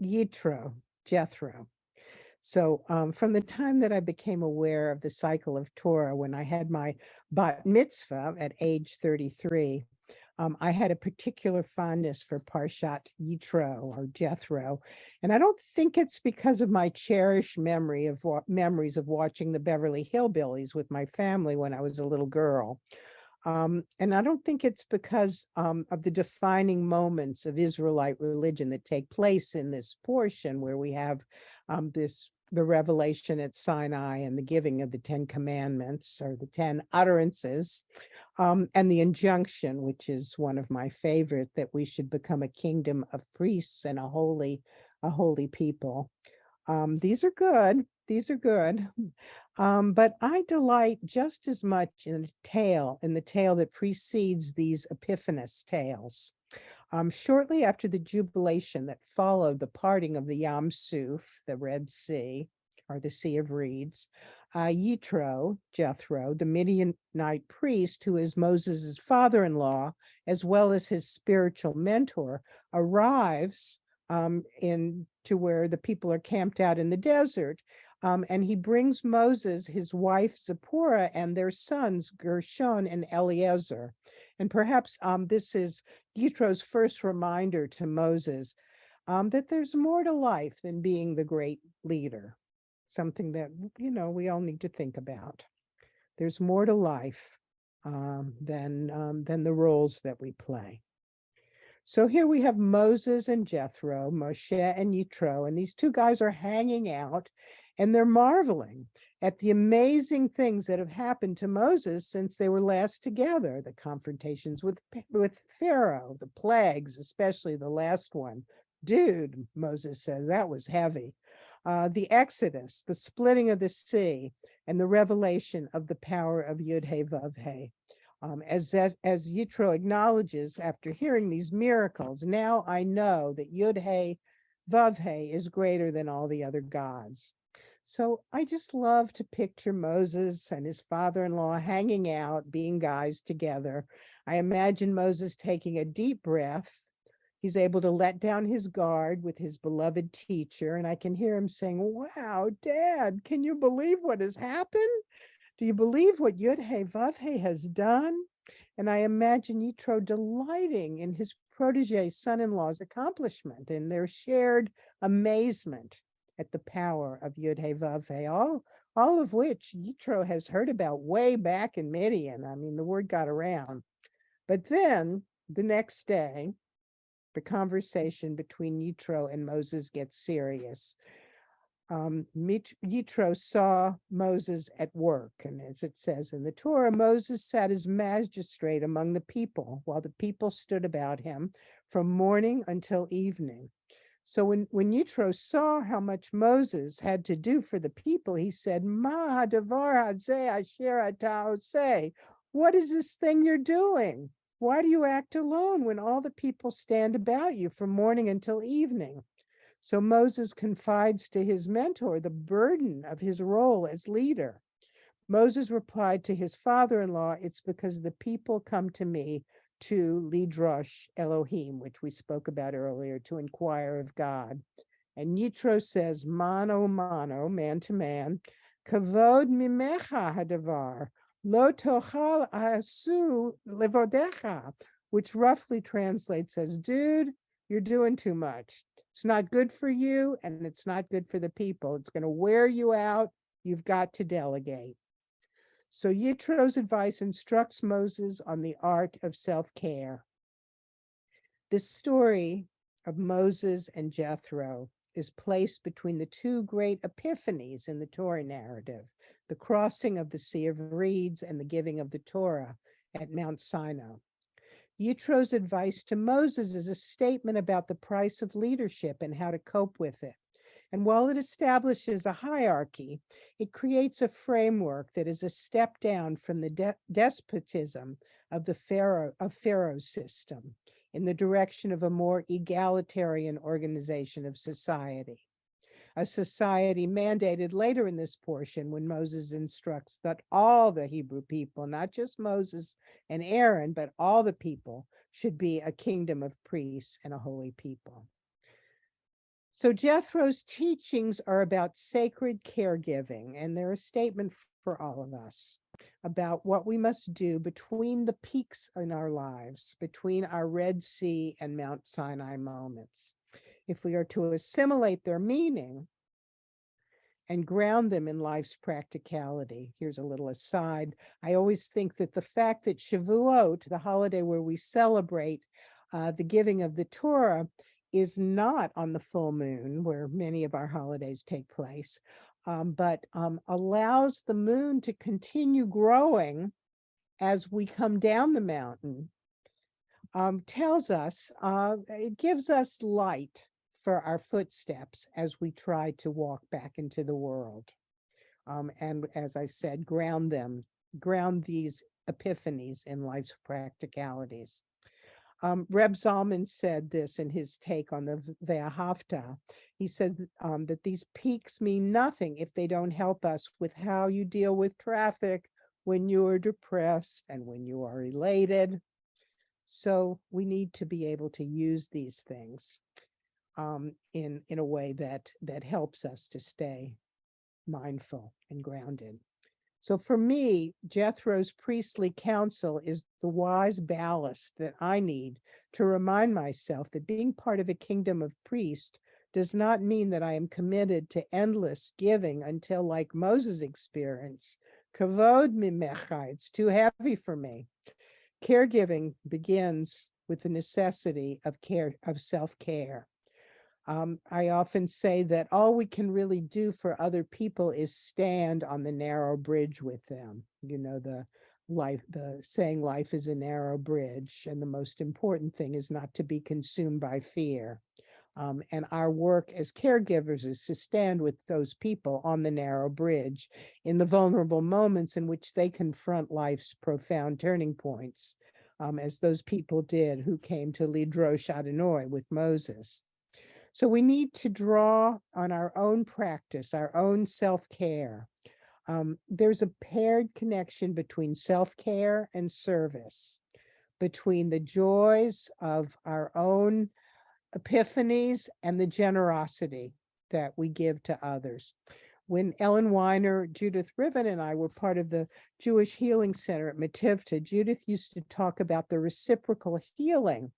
Yitro, Jethro. So from the time that I became aware of the cycle of Torah, when I had my bat mitzvah at age 33, I had a particular fondness for Parshat Yitro or Jethro. And I don't think it's because of my cherished memories of watching the Beverly Hillbillies with my family when I was a little girl. And I don't think it's because of the defining moments of Israelite religion that take place in this portion where we have the revelation at Sinai and the giving of the 10 commandments or the 10 utterances, and the injunction, which is one of my favorite, that we should become a kingdom of priests and a holy people. These are good. These are good. But I delight just as much in the tale that precedes these Epiphanes tales. Shortly after the jubilation that followed the parting of the Yam Suf, the Red Sea, or the Sea of Reeds, Yitro, Jethro, the Midianite priest, who is Moses' father-in-law, as well as his spiritual mentor, arrives to where the people are camped out in the desert. And he brings Moses, his wife Zipporah, and their sons Gershon and Eleazar. And perhaps this is Yitro's first reminder to Moses that there's more to life than being the great leader, something that, we all need to think about. There's more to life than the roles that we play. So here we have Moses and Jethro, Moshe and Yitro, and these two guys are hanging out and they're marveling at the amazing things that have happened to Moses since they were last together, the confrontations with Pharaoh, the plagues, especially the last one. Dude, Moses said, that was heavy. The Exodus, the splitting of the sea, and the revelation of the power of Yud-He Vav-He. As Yitro acknowledges after hearing these miracles, now I know that Yud-He Vav-He is greater than all the other gods. So I just love to picture Moses and his father-in-law hanging out, being guys together. I imagine Moses taking a deep breath. He's able to let down his guard with his beloved teacher, and I can hear him saying, wow, Dad, can you believe what has happened? Do you believe what Yud-He Vav-He has done? And I imagine Yitro delighting in his protege son-in-law's accomplishment and their shared amazement at the power of Yud-He Vav-He, all of which Yitro has heard about way back in Midian. I mean, the word got around. But then the next day, the conversation between Yitro and Moses gets serious. Yitro saw Moses at work, and as it says in the Torah, Moses sat as magistrate among the people, while the people stood about him from morning until evening. So when Yitro saw how much Moses had to do for the people, he said, Ma hadavar hazeh asher ata oseh. What is this thing you're doing? Why do you act alone when all the people stand about you from morning until evening? So Moses confides to his mentor the burden of his role as leader. Moses replied to his father-in-law, it's because the people come to me to Drash Elohim, which we spoke about earlier, to inquire of God. And Yitro says, mano mano, man to man, kavod mimecha hadavar, lo tochal asu levodecha, which roughly translates as, dude, you're doing too much. It's not good for you, and it's not good for the people. It's going to wear you out. You've got to delegate. So Yitro's advice instructs Moses on the art of self-care. This story of Moses and Jethro is placed between the two great epiphanies in the Torah narrative, the crossing of the Sea of Reeds and the giving of the Torah at Mount Sinai. Yitro's advice to Moses is a statement about the price of leadership and how to cope with it. And while it establishes a hierarchy, it creates a framework that is a step down from the despotism of the Pharaoh's system in the direction of a more egalitarian organization of society. A society mandated later in this portion when Moses instructs that all the Hebrew people, not just Moses and Aaron, but all the people should be a kingdom of priests and a holy people. So Jethro's teachings are about sacred caregiving, and they're a statement for all of us about what we must do between the peaks in our lives, between our Red Sea and Mount Sinai moments. If we are to assimilate their meaning and ground them in life's practicality. Here's a little aside. I always think that the fact that Shavuot, the holiday where we celebrate the giving of the Torah, is not on the full moon, where many of our holidays take place, but allows the moon to continue growing as we come down the mountain, tells us, it gives us light for our footsteps as we try to walk back into the world. And as I said, ground these epiphanies in life's practicalities. Reb Zalman said this in his take on the Ve'ahavta. He said that these peaks mean nothing if they don't help us with how you deal with traffic when you are depressed and when you are elated. So we need to be able to use these things in a way that helps us to stay mindful and grounded. So for me, Jethro's priestly counsel is the wise ballast that I need to remind myself that being part of a kingdom of priests does not mean that I am committed to endless giving until, like Moses' experience, kavod mimecha, it's too heavy for me. Caregiving begins with the necessity of self-care. I often say that all we can really do for other people is stand on the narrow bridge with them. You know, the saying life is a narrow bridge, and the most important thing is not to be consumed by fear. And our work as caregivers is to stand with those people on the narrow bridge in the vulnerable moments in which they confront life's profound turning points, as those people did who came to Lidrosh Adonai with Moses. So we need to draw on our own practice, our own self-care. There's a paired connection between self-care and service, between the joys of our own epiphanies and the generosity that we give to others. When Ellen Weiner, Judith Riven, and I were part of the Jewish Healing Center at Metivta, Judith used to talk about the reciprocal healing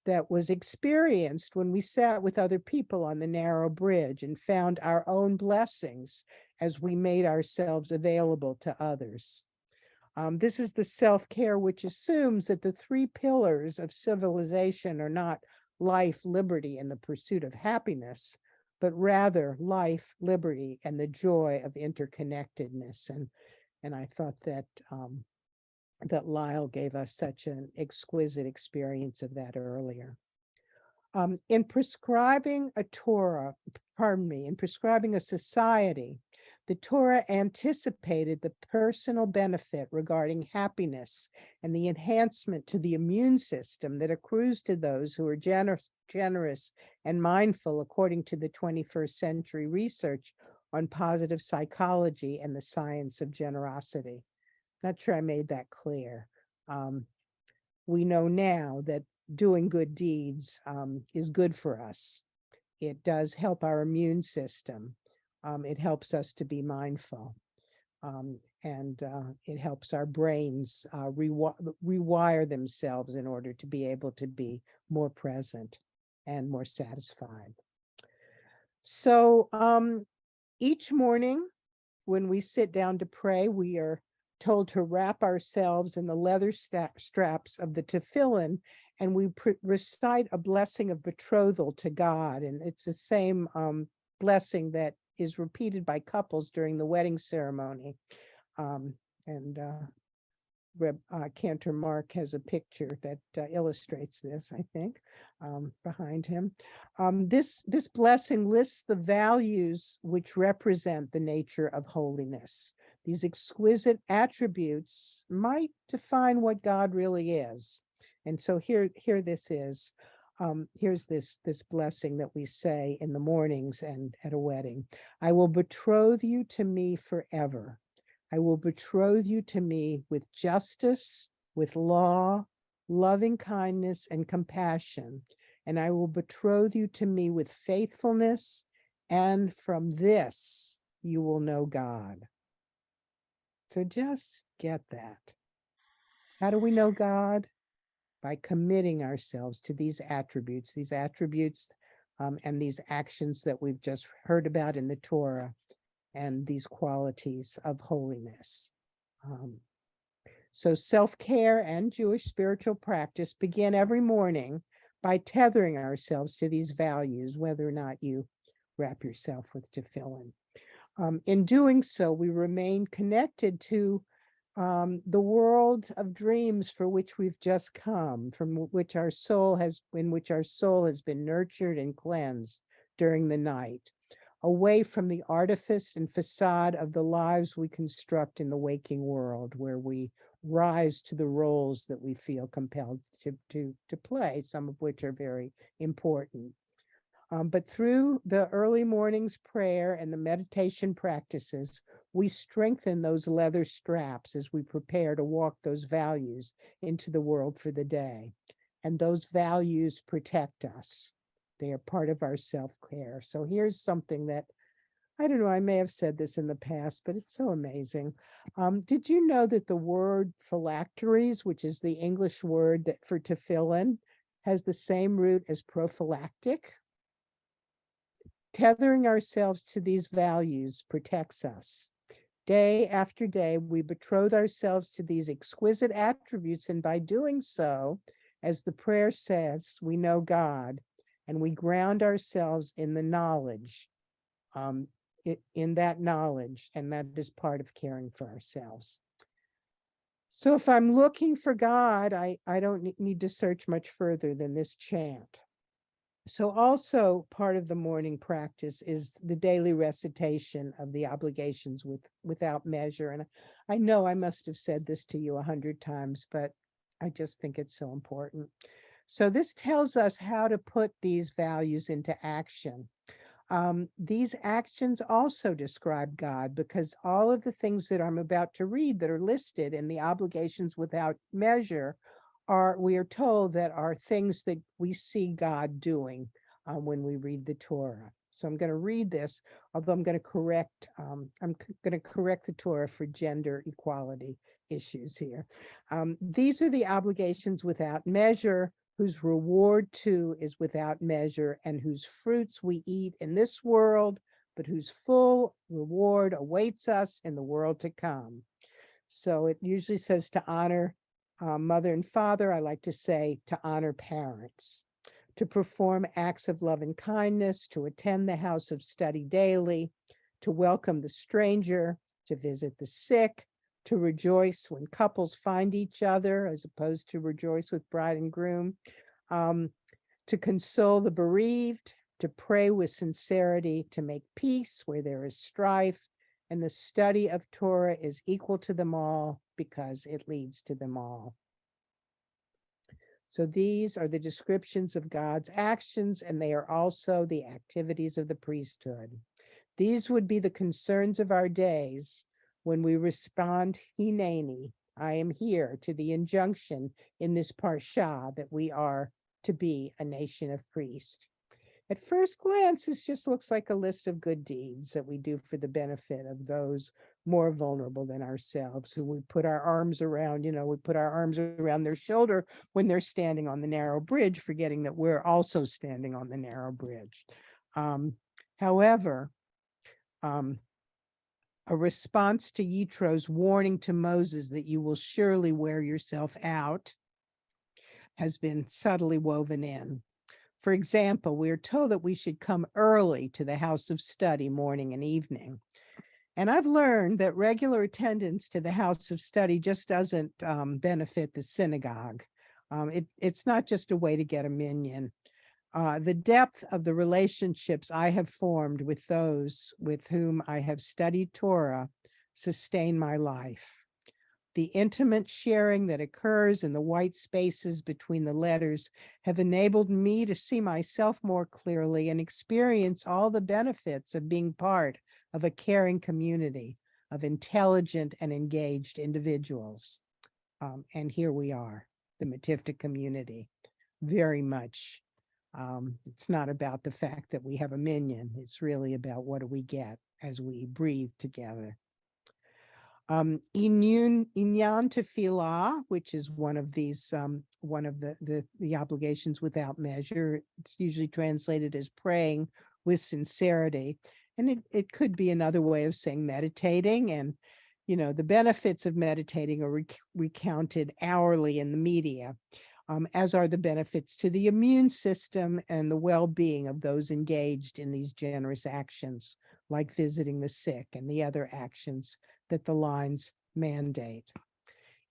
that was experienced when we sat with other people on the narrow bridge and found our own blessings as we made ourselves available to others. This is the self-care which assumes that the three pillars of civilization are not life, liberty, and the pursuit of happiness, but rather life, liberty, and the joy of interconnectedness. And I thought that that Lyle gave us such an exquisite experience of that earlier. In prescribing a Torah, in prescribing a society, the Torah anticipated the personal benefit regarding happiness and the enhancement to the immune system that accrues to those who are generous and mindful, according to the 21st century research on positive psychology and the science of generosity. Not sure I made that clear. We know now that doing good deeds is good for us. It does help our immune system. It helps us to be mindful. And it helps our brains rewire themselves in order to be able to be more present and more satisfied. So each morning when we sit down to pray, we are told to wrap ourselves in the leather straps of the tefillin, and we recite a blessing of betrothal to God. And it's the same blessing that is repeated by couples during the wedding ceremony. Reb Cantor Mark has a picture that illustrates this, I think, behind him. This blessing lists the values which represent the nature of holiness. These exquisite attributes might define what God really is. And so here this is. Here's this blessing that we say in the mornings and at a wedding. I will betroth you to me forever. I will betroth you to me with justice, with law, loving kindness, and compassion, and I will betroth you to me with faithfulness, and from this you will know God. So just get that. How do we know God? By committing ourselves to these attributes and these actions that we've just heard about in the Torah, and these qualities of holiness. So self-care and Jewish spiritual practice begin every morning by tethering ourselves to these values, whether or not you wrap yourself with tefillin. In doing so, we remain connected to the world of dreams for which we've just come, in which our soul has been nurtured and cleansed during the night, away from the artifice and facade of the lives we construct in the waking world, where we rise to the roles that we feel compelled to play, some of which are very important. But through the early morning's prayer and the meditation practices, we strengthen those leather straps as we prepare to walk those values into the world for the day. And those values protect us. They are part of our self-care. So here's something that, I don't know, I may have said this in the past, but it's so amazing. Did you know that the word phylacteries, which is the English word for tefillin, has the same root as prophylactic? Tethering ourselves to these values protects us. Day after day, we betroth ourselves to these exquisite attributes, and by doing so, as the prayer says, we know God, and we ground ourselves in the knowledge, in that knowledge, and that is part of caring for ourselves. So if I'm looking for God, I don't need to search much further than this chant. So also part of the morning practice is the daily recitation of the obligations without measure. And I know I must have said this to you 100 times, but I just think it's so important. So this tells us how to put these values into action. These actions also describe God, because all of the things that I'm about to read that are listed in the obligations without measure we are told that are things that we see God doing when we read the Torah. So I'm going to read this, although I'm going to correct the Torah for gender equality issues here. These are the obligations without measure, whose reward too is without measure, and whose fruits we eat in this world, but whose full reward awaits us in the world to come. So it usually says to honor mother and father. I like to say to honor parents, to perform acts of love and kindness, to attend the house of study daily, to welcome the stranger, to visit the sick, to rejoice when couples find each other, as opposed to rejoice with bride and groom, to console the bereaved, to pray with sincerity, to make peace where there is strife, and the study of Torah is equal to them all because it leads to them all. So these are the descriptions of God's actions, and they are also the activities of the priesthood. These would be the concerns of our days when we respond, Hineni, I am here, to the injunction in this parsha that we are to be a nation of priests. At first glance, this just looks like a list of good deeds that we do for the benefit of those more vulnerable than ourselves, who we put our arms around, we put our arms around their shoulder when they're standing on the narrow bridge, forgetting that we're also standing on the narrow bridge. However, a response to Yitro's warning to Moses that you will surely wear yourself out has been subtly woven in. For example, we are told that we should come early to the house of study morning and evening. And I've learned that regular attendance to the house of study just doesn't benefit the synagogue. It's not just a way to get a minyan. The depth of the relationships I have formed with those with whom I have studied Torah sustain my life. The intimate sharing that occurs in the white spaces between the letters have enabled me to see myself more clearly and experience all the benefits of being part of a caring community of intelligent and engaged individuals. And here we are, the Metivta community, very much It's not about the fact that we have a minyan. It's really about what do we get as we breathe together. Inyan tefillah, which is one of these, one of the obligations without measure. It's usually translated as praying with sincerity. And it could be another way of saying meditating. And, you know, the benefits of meditating are recounted hourly in the media, as are the benefits to the immune system and the well-being of those engaged in these generous actions, like visiting the sick and the other actions that the lines mandate.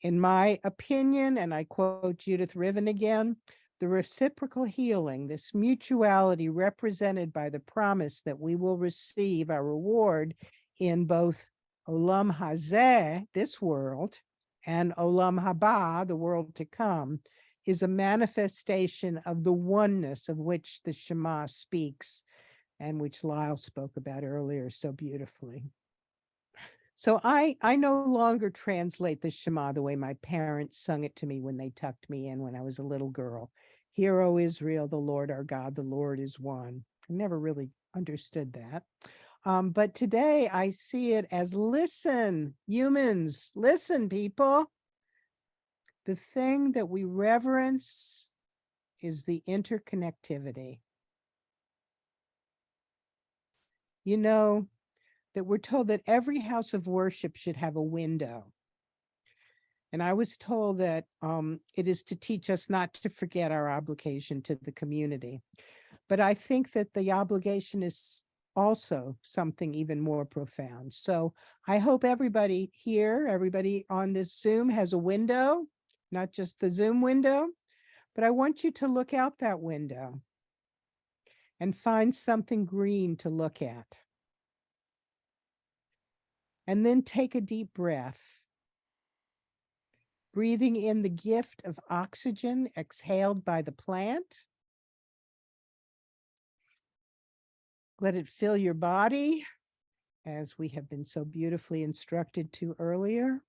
In my opinion, and I quote Judith Riven again, the reciprocal healing, this mutuality represented by the promise that we will receive our reward in both Olam Hazeh, this world, and Olam Haba, the world to come, is a manifestation of the oneness of which the Shema speaks and which Lyle spoke about earlier so beautifully. So I no longer translate the Shema the way my parents sung it to me when they tucked me in when I was a little girl. Hear, O Israel, the Lord our God, the Lord is one. I never really understood that. But today I see it as listen, humans, listen, people. The thing that we reverence is the interconnectivity. You know, that we're told that every house of worship should have a window. And I was told that it is to teach us not to forget our obligation to the community. But I think that the obligation is also something even more profound. So I hope everybody here, everybody on this Zoom has a window, not just the Zoom window, but I want you to look out that window and find something green to look at. And then take a deep breath, breathing in the gift of oxygen exhaled by the plant. Let it fill your body, as we have been so beautifully instructed to earlier.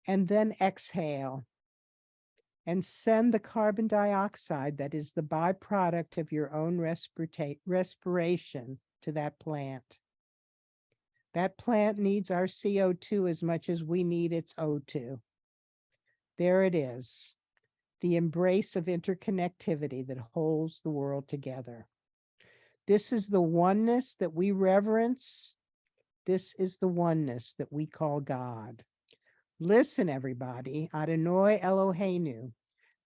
And then exhale and send the carbon dioxide that is the byproduct of your own respiration to that plant. That plant needs our CO2 as much as we need its O2. There it is, the embrace of interconnectivity that holds the world together. This is the oneness that we reverence. This is the oneness that we call God. Listen, everybody, Adonai Eloheinu.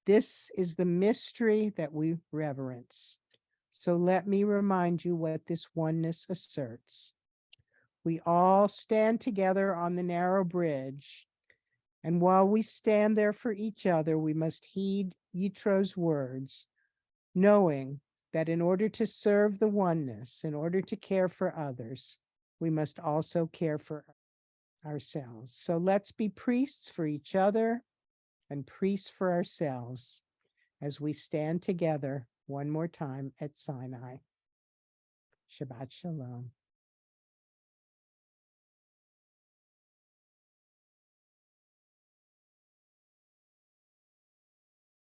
This is the mystery that we reverence. So let me remind you what this oneness asserts. We all stand together on the narrow bridge, and while we stand there for each other, we must heed Yitro's words, knowing that in order to serve the oneness, in order to care for others, we must also care for ourselves. So let's be priests for each other and priests for ourselves as we stand together one more time at Sinai. Shabbat Shalom.